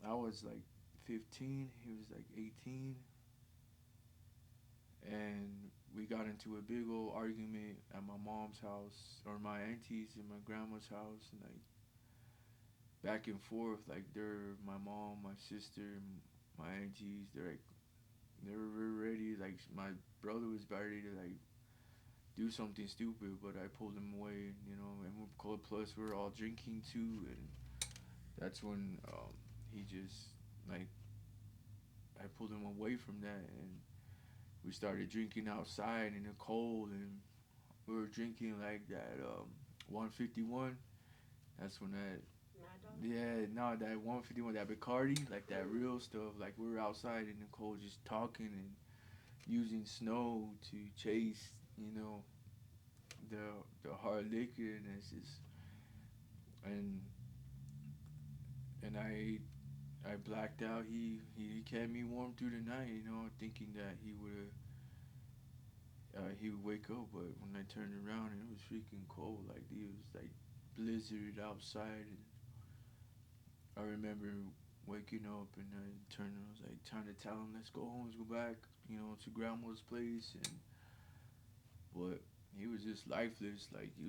I was like 15, he was like 18, and we got into a big old argument at my mom's house or my auntie's and my grandma's house, and like back and forth. Like they're my mom, my sister, my aunties. They were ready. Like my brother was about ready to like do something stupid, but I pulled him away. You know, and plus we were all drinking too, and that's when he just like I pulled him away from that, and we started drinking outside in the cold, and we were drinking like that 151. That's when that Mad Dog? yeah no that 151 that Bacardi like that real stuff. Like we were outside in the cold just talking and using snow to chase the the hard liquor, and it's just and and I blacked out. He kept me warm through the night, thinking that he would wake up, but when I turned around, it was freaking cold. Like it was like blizzard outside, and I remember waking up and I turned. I was like trying to tell him, "Let's go home. Let's go back, to grandma's place." And but he was just lifeless. Like he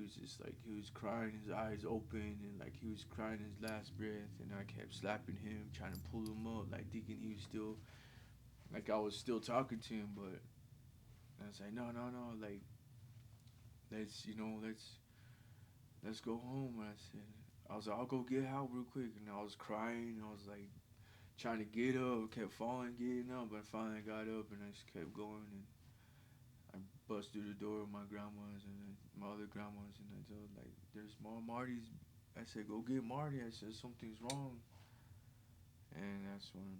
was crying, his eyes open, and like he was crying his last breath. And I kept slapping him, trying to pull him up, like thinking he was still like I was still talking to him. But I was like, no, no, no, like let's go home. And I was like, I'll go get help real quick. And I was crying. I was like trying to get up, kept falling, getting up, but finally I got up and I just kept going. And I bust through the door of my grandma's and my other grandma's, and I told like, "There's more Marty's." I said, "Go get Marty." I said, "Something's wrong," and that's when.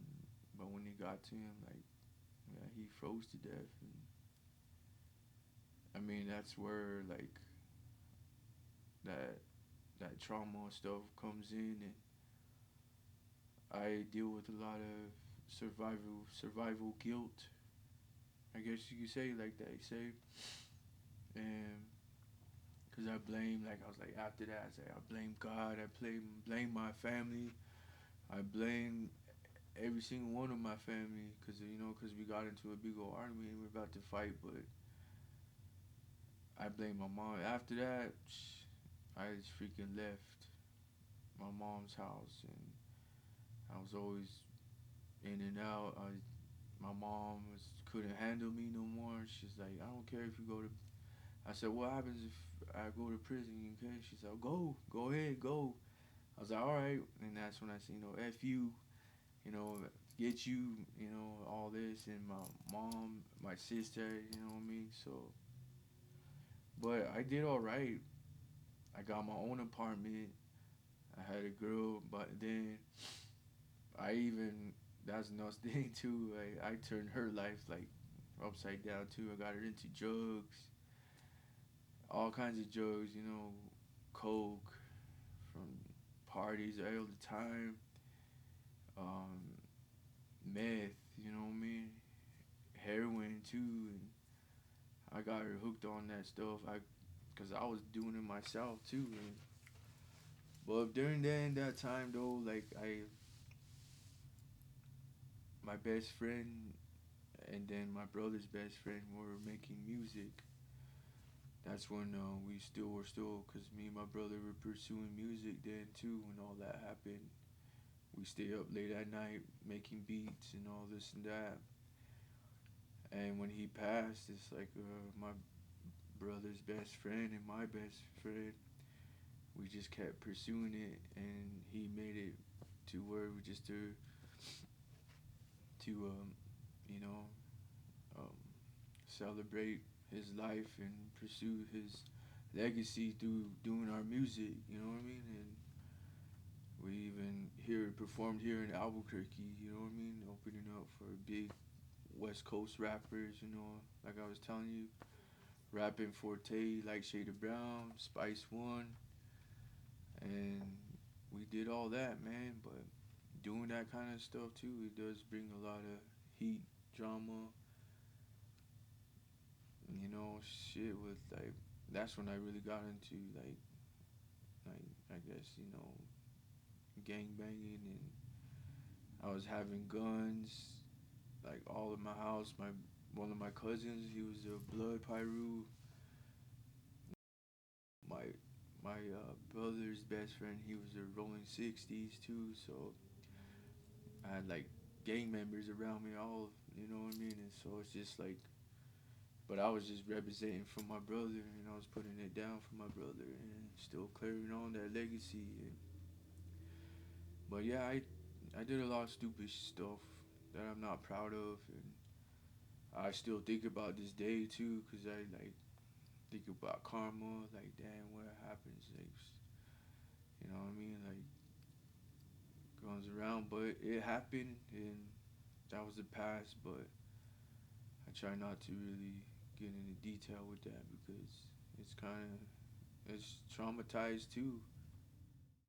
But when he got to him, like, yeah, he froze to death, and I mean that's where like that that trauma stuff comes in, and I deal with a lot of survival guilt. I guess you could say like that. You say, and because I blame, like I was like after that, I say I blame God, I blame my family, I blame every single one of my family, because we got into a big old argument and we're about to fight, but I blame my mom. After that, I just freaking left my mom's house, and I was always in and out. My mom couldn't handle me no more. She's like, I don't care if you go to. I said, what happens if I go to prison? Okay, she said, go ahead, go. I was like, all right, and that's when I said, f you, you know, get you, all this, and my mom, my sister, you know what I mean. So, but I did all right. I got my own apartment. I had a girl, but then I even that's another thing too. Like I turned her life like upside down too. I got her into drugs, all kinds of drugs. Coke from parties all the time. Um, Meth, you know what I mean? Heroin too, and I got her hooked on that stuff. Cause I was doing it myself too. And but during that time though, like my best friend and then my brother's best friend were making music. That's when we still were still, cause me and my brother were pursuing music then too. When all that happened, we stayed up late at night making beats and all this and that. And when he passed, it's like my brother's best friend and my best friend, we just kept pursuing it, and he made it to where we just to you know um, celebrate his life and pursue his legacy through doing our music. You know what I mean? And we even here performed here in Albuquerque. You know what I mean? Opening up for big West Coast rappers. Like I was telling you, rapping Forte, like Shada Brown, Spice One, and we did all that, man. But doing that kind of stuff too, it does bring a lot of heat, drama, shit with like that's when I really got into like I guess gang banging, and I was having guns like all in my house. My one of my cousins, he was a blood pyru. My brother's best friend, he was a rolling 60s too. So I had like gang members around me, all you know what I mean. And so it's just like, but I was just representing for my brother, and I was putting it down for my brother, and still carrying on that legacy. And, but yeah, I did a lot of stupid stuff that I'm not proud of, and I still think about this day too, cause I like think about karma, like damn, what happens, like you know what I mean, like goes around. But it happened, and that was the past. But I try not to really get into detail with that because it's kind of it's traumatized too.